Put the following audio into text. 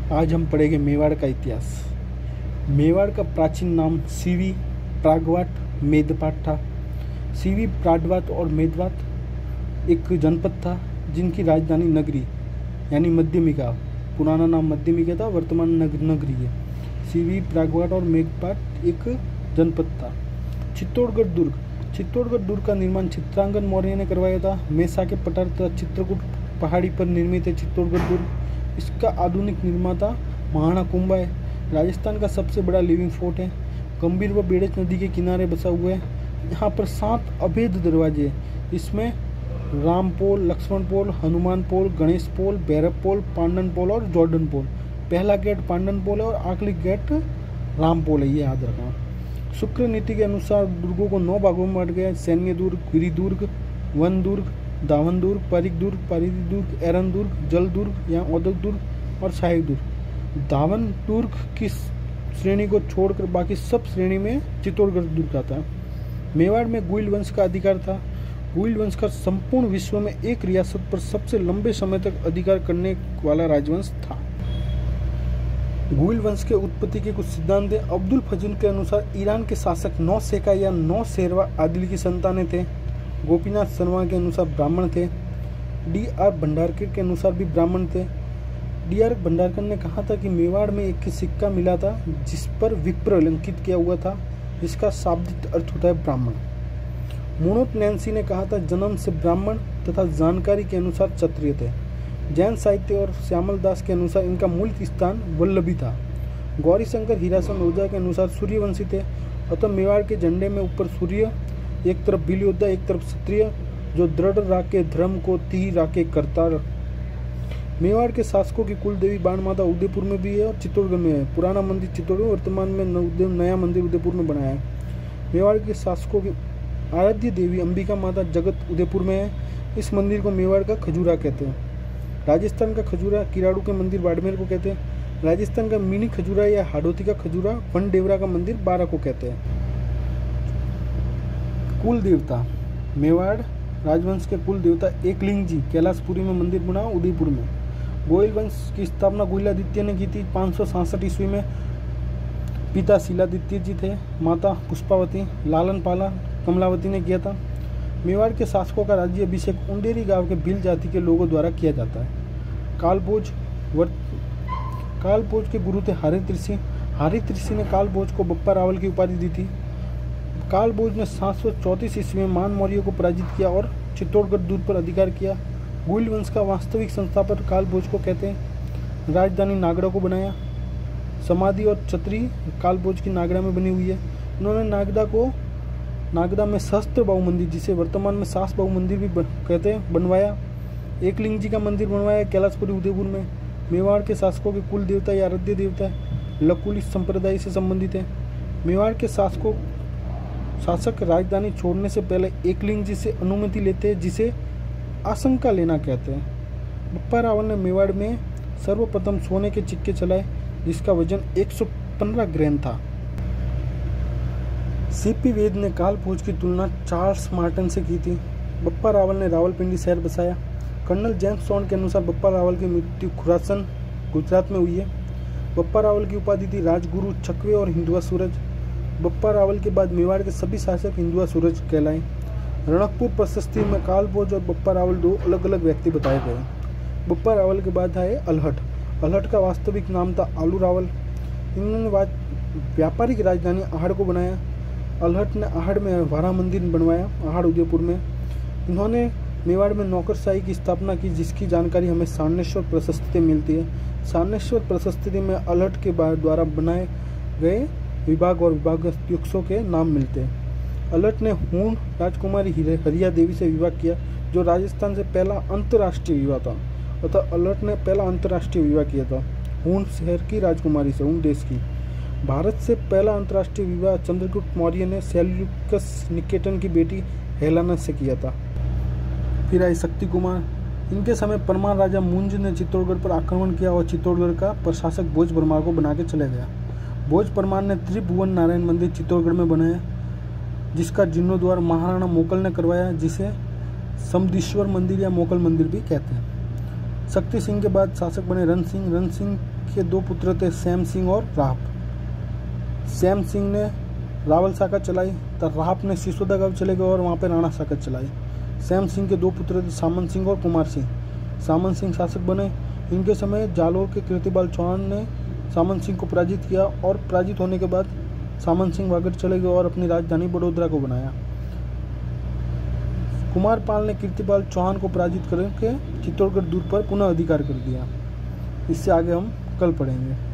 आज हम पढ़ेंगे मेवाड़ का इतिहास। मेवाड़ का प्राचीन नाम सीवी, प्रागवाट, मेदपाट था। सीवी, प्राडवात और मेदवात एक जनपद था जिनकी राजधानी नगरी यानी मध्यमिका, पुराना नाम मध्यमिका था, वर्तमान नगरी है। सीवी, प्रागवाट और मेदपाट एक जनपद था। चित्तौड़गढ़ दुर्ग का निर्माण चित्रांगन मौर्य ने करवाया था। मेसा के पठार तथा चित्रकूट पहाड़ी पर निर्मित है चित्तौड़गढ़ दुर्ग। इसका आधुनिक निर्माता महाराणा कुंभा है। राजस्थान का सबसे बड़ा लिविंग फोर्ट है। गंभीर व बेड़च नदी के किनारे बसा हुआ है। यहाँ पर 7 अभेद दरवाजे हैं। इसमें राम पोल, लक्ष्मण पोल, हनुमान पोल, गणेश पोल, भैरव पोल, पांडन पोल और जॉर्डन पोल। पहला गेट पांडन पोल है और आखिरी गेट राम पोल है, ये याद रखना। शुक्र नीति के अनुसार दुर्गों को 9 भागों में बांट गया है। सैन्य दुर्ग, गिरि दुर्ग, वन दुर्ग, दावन दुर्ग, परिक दुर्ग, परिधि दुर्ग, एरन दुर्ग, जल दुर्ग या औदक दुर्ग और सहायक दुर्ग। दावन दुर्ग की श्रेणी को छोड़कर बाकी सब श्रेणी में चित्तौड़गढ़ दुर्ग आता है। मेवाड़ में गुइल वंश का अधिकार था। गुइल वंश का संपूर्ण विश्व में एक रियासत पर सबसे लंबे समय तक अधिकार करने वाला राजवंश था। गुइल वंश के उत्पत्ति के कुछ सिद्धांत हैं। अब्दुल फजल के अनुसार ईरान के शासक 9 शेका या 9 शेरवा आदिल की संतानें थे। गोपीनाथ शर्मा के अनुसार ब्राह्मण थे। D.R. भंडारकर के अनुसार भी ब्राह्मण थे। D.R. भंडारकर ने कहा था कि मेवाड़ में एक सिक्का मिला था जिस पर विप्र अंकित किया हुआ था, जिसका शाब्दिक अर्थ होता है ब्राह्मण। मुणोत नैन्सी ने कहा था जन्म से ब्राह्मण तथा जानकारी के अनुसार क्षत्रिय थे। जैन साहित्य और श्यामल दास के अनुसार इनका मूल स्थान वल्लभी था। गौरी शंकर हीरासन ओझा के अनुसार सूर्यवंशी थे। अतः मेवाड़ के झंडे में ऊपर सूर्य, एक तरफ भील योद्धा, एक तरफ क्षत्रिय, जो दृढ़ राके धर्म को ती राके करता। मेवाड़ के शासकों की कुल देवी बाण माता उदयपुर में भी है और चित्तौड़गढ़ में है। पुराना मंदिर चित्तौड़गढ़, वर्तमान में नया मंदिर उदयपुर में बनाया है। मेवाड़ के शासकों की आराध्य देवी अंबिका माता जगत उदयपुर में है। इस मंदिर को मेवाड़ का खजूरा कहते हैं। राजस्थान का खजूरा किराड़ू के मंदिर बाड़मेर को कहते हैं। राजस्थान का मिनी खजूरा या हाड़ौती का खजूरा बनडेवरा का मंदिर बारा को कहते हैं। कुल देवता मेवाड़ राजवंश के कुल देवता एकलिंग जी कैलाशपुरी में मंदिर बना उदयपुर में। गोयल वंश की स्थापना गुहिलादित्य ने की थी 566 ईस्वी में। पिता शिलादित्य जी थे, माता पुष्पावती, लालन पालन कमलावती ने किया था। मेवाड़ के शासकों का राज्य अभिषेक उंडेरी गांव के भील जाति के लोगों द्वारा किया जाता है। कालभोज के गुरु थे हरित ऋषि। हरित ऋषि ने कालभोज को बप्पा रावल की उपाधि दी थी। कालभोज ने 734 ईस्वी में मान मौर्य को पराजित किया और चित्तौड़गढ़ दुर्ग पर अधिकार किया। गुइल वंश का वास्तविक संस्थापक कालभोज को कहते हैं। राजधानी नागड़ा को बनाया। समाधि और छतरी कालभोज की नागड़ा में बनी हुई है। उन्होंने नागदा में सहस्त्र बाहु मंदिर, जिसे वर्तमान में सास बाहु मंदिर भी कहते हैं, बनवाया। एकलिंग जी का मंदिर बनवाया कैलाशपुरी उदयपुर में। मेवाड़ के शासकों के कुल देवता या आराध्य देवता लकुली संप्रदाय से संबंधित है। मेवाड़ के शासक राजधानी छोड़ने से पहले एकलिंग जी से अनुमति लेते हैं, जिसे आशंका लेना कहते हैं। बप्पा रावल ने मेवाड़ में सर्वप्रथम सोने के सिक्के चलाए, जिसका वजन 115 ग्राम था। सीपी वेद ने कालभोज की तुलना चार्ल्स मार्टिन से की थी। बप्पा रावल ने रावलपिंडी शहर बसाया। कर्नल जेम्स टॉन के अनुसार बप्पा रावल की मृत्यु खुरासन गुजरात में हुई है। बप्पा रावल की उपाधि थी राजगुरु, छकवे और हिंदुआ सूरज। बप्पा रावल के बाद मेवाड़ के सभी शासक हिंदुआ सूरज कहलाए। रणकपुर प्रशस्ति में कालभोज और बप्पा रावल 2 अलग अलग व्यक्ति बताए गए। बप्पा रावल के बाद आए अल्हट। अल्हट का वास्तविक नाम था आलू रावल। इन्होंने व्यापारिक राजधानी आहड़ को बनाया। अल्हट ने आहड़ में वारा मंदिर बनवाया, आहड़ उदयपुर में। इन्होंने मेवाड़ में नौकरशाही की स्थापना की, जिसकी जानकारी हमें सारनेश्वर प्रशस्ति मिलती है। सारनेश्वर प्रशस्ति में अल्हट के द्वारा बनाए गए विभाग और विभागाध्यक्षों के नाम मिलते हैं। अल्हट ने हूण राजकुमारी हरिया देवी से विवाह किया, जो राजस्थान से पहला अंतर्राष्ट्रीय विवाह था। अतः अल्हट ने पहला अंतर्राष्ट्रीय विवाह किया था हूण शहर की राजकुमारी से, हूण देश की। भारत से पहला अंतर्राष्ट्रीय विवाह चंद्रगुप्त मौर्य ने सेल्यूकस निकेटन की बेटी हेलेना से किया था। फिर आए शक्ति कुमार। इनके समय परमार राजा मुंज ने चित्तौड़गढ़ पर आक्रमण किया और चित्तौड़गढ़ का प्रशासक भोज परमार को बना के चले गया। भोज परमार ने त्रिभुवन नारायण मंदिर चित्तौड़गढ़ में बनाया, जिसका जीर्णोद्धार महाराणा मोकल ने करवाया, जिसे समदीश्वर मंदिर या मोकल मंदिर भी कहते हैं। शक्ति सिंह के बाद शासक बने रण सिंह के दो पुत्र थे, सैम सिंह और राहप। सैम सिंह ने रावल साकत चलाई, तो राहप ने सिसोदागांव चले गए और वहाँ पे राणा साकत चलाई। सैम सिंह के दो पुत्र थे, सामंत सिंह और कुमार सिंह। सामंत सिंह शासक बने। इनके समय जालोर के कीर्तिपाल चौहान ने सामंत सिंह को पराजित किया और पराजित होने के बाद सामंत सिंह वागड़ चले गए और अपनी राजधानी बड़ौदा को बनाया। कुमारपाल ने कीर्तिपाल चौहान को पराजित करके चित्तौड़गढ़ दुर्ग पर पुनः अधिकार कर दिया। इससे आगे हम कल पढ़ेंगे।